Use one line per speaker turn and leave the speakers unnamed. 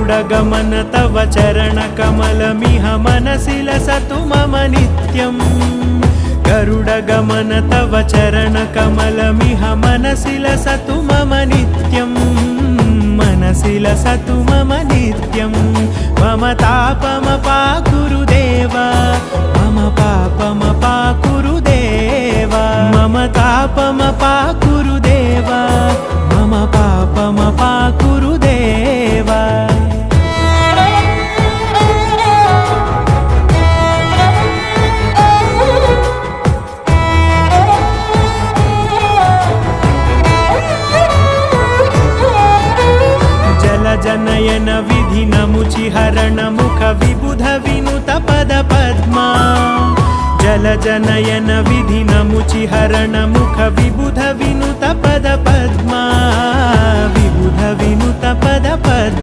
गरुडगमन तव चरणकमलमिह मनसि लसतु मम नित्यम् गरुडगमन तव चरणकमलमिह मनसि लसतु मम नित्यम् मनसि लसतु मम नित्यम् मम तापमपाकुरु देव मम पापमपाकुरु देव मम तापमपाकुरु देव मम पापमपाकुरु देव जनयन विधिनमुचिहरण मुख विबुध विनुत पद पद्मा जल जनयन विधिनमुचिहरण मुख विबुध विनुत पद पद्मा विबुध विनुत पद पद्मा।